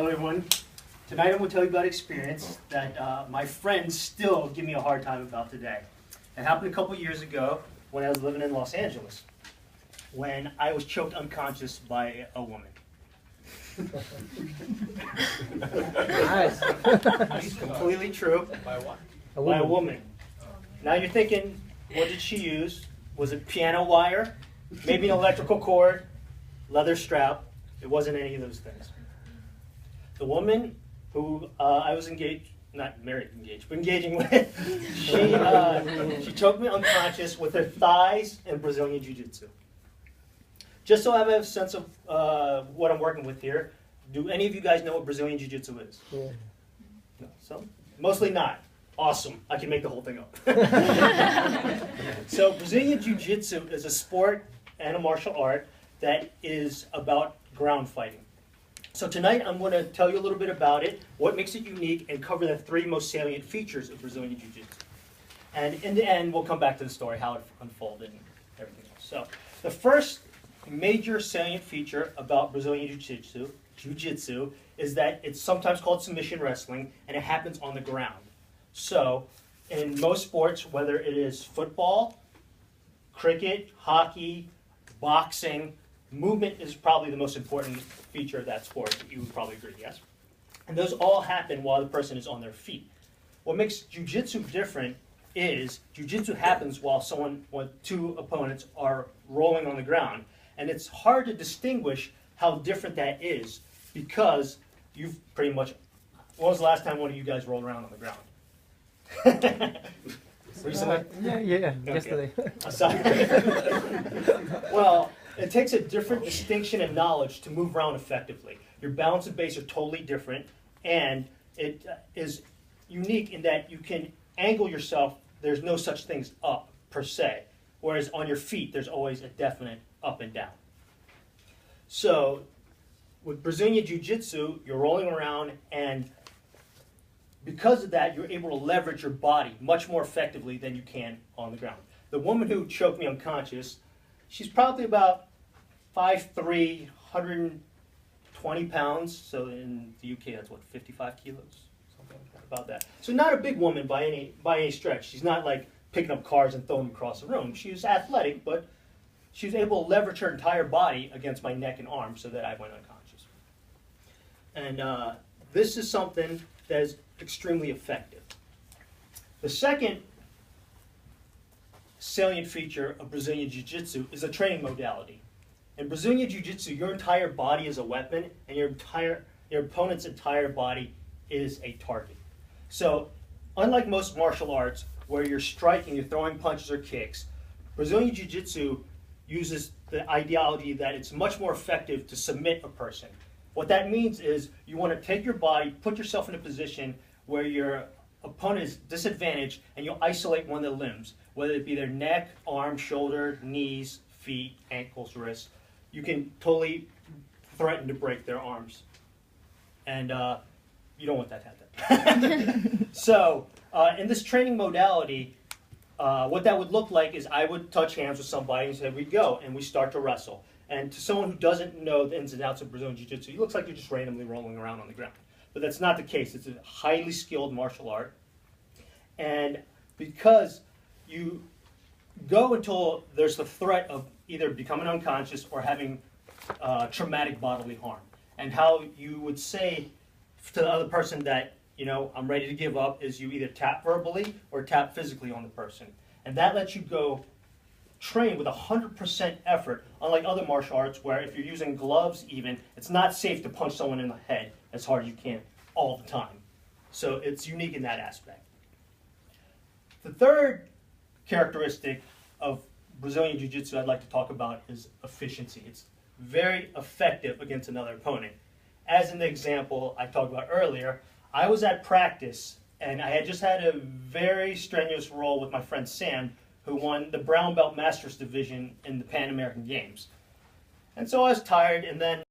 everyone. Tonight I'm going to tell you about an experience that my friends still give me a hard time about today. It happened a couple years ago when I was living in Los Angeles, when I was choked unconscious by a woman. Nice. It's completely true. By what? By a woman. Now you're thinking, what did she use? Was it piano wire? Maybe an electrical cord? Leather strap? It wasn't any of those things. The woman who I was engaged, not married, engaged, but engaging with, she choked me unconscious with her thighs and Brazilian Jiu-Jitsu. Just so I have a sense of what I'm working with here, do any of you guys know what Brazilian Jiu-Jitsu is? Yeah. No, so mostly not. Awesome. I can make the whole thing up. So Brazilian Jiu-Jitsu is a sport and a martial art that is about ground fighting. So tonight I'm going to tell you a little bit about it, what makes it unique, and cover the 3 most salient features of Brazilian Jiu-Jitsu. And in the end, we'll come back to the story, how it unfolded and everything else. So the first major salient feature about Brazilian Jiu-Jitsu is that it's sometimes called submission wrestling, and it happens on the ground. So in most sports, whether it is football, cricket, hockey, boxing, movement is probably the most important feature of that sport. You would probably agree, yes? And those all happen while the person is on their feet. What makes Jiu-Jitsu different is Jiu-Jitsu happens while 2 opponents are rolling on the ground. And it's hard to distinguish how different that is because you've pretty much... When was the last time one of you guys rolled around on the ground? Recently? Yeah, Okay. yesterday. Sorry. Well, it takes a different distinction and knowledge to move around effectively. Your balance and base are totally different, and it is unique in that you can angle yourself. There's no such thing as up, per se, whereas on your feet, there's always a definite up and down. So with Brazilian Jiu-Jitsu, you're rolling around, and because of that, you're able to leverage your body much more effectively than you can on the ground. The woman who choked me unconscious, she's probably about 5'3", 120 pounds. So in the UK, that's what, 55 kilos? Something like that, about that. So not a big woman by any stretch. She's not like picking up cars and throwing them across the room. She was athletic, but she was able to leverage her entire body against my neck and arm so that I went unconscious. And this is something that is extremely effective. The second salient feature of Brazilian Jiu-Jitsu is a training modality. In Brazilian Jiu-Jitsu, your entire body is a weapon, and your opponent's entire body is a target. So, unlike most martial arts, where you're striking, you're throwing punches or kicks, Brazilian Jiu-Jitsu uses the ideology that it's much more effective to submit a person. What that means is you want to take your body, put yourself in a position where your opponent is disadvantaged, and you'll isolate one of the limbs, whether it be their neck, arm, shoulder, knees, feet, ankles, wrists. You can totally threaten to break their arms. And you don't want that to happen. So in this training modality, what that would look like is I would touch hands with somebody and say, we go, and we start to wrestle. And to someone who doesn't know the ins and outs of Brazilian Jiu-Jitsu, it looks like you're just randomly rolling around on the ground. But that's not the case. It's a highly skilled martial art. And because you go until there's the threat of either becoming unconscious or having traumatic bodily harm. And how you would say to the other person that, you know, I'm ready to give up is you either tap verbally or tap physically on the person. And that lets you go train with 100% effort, unlike other martial arts where if you're using gloves even, it's not safe to punch someone in the head as hard as you can all the time. So it's unique in that aspect. The third characteristic of Brazilian Jiu-Jitsu I'd like to talk about is efficiency. It's very effective against another opponent. As in the example I talked about earlier, I was at practice and I had just had a very strenuous roll with my friend Sam, who won the Brown Belt Masters Division in the Pan American Games. And so I was tired, and then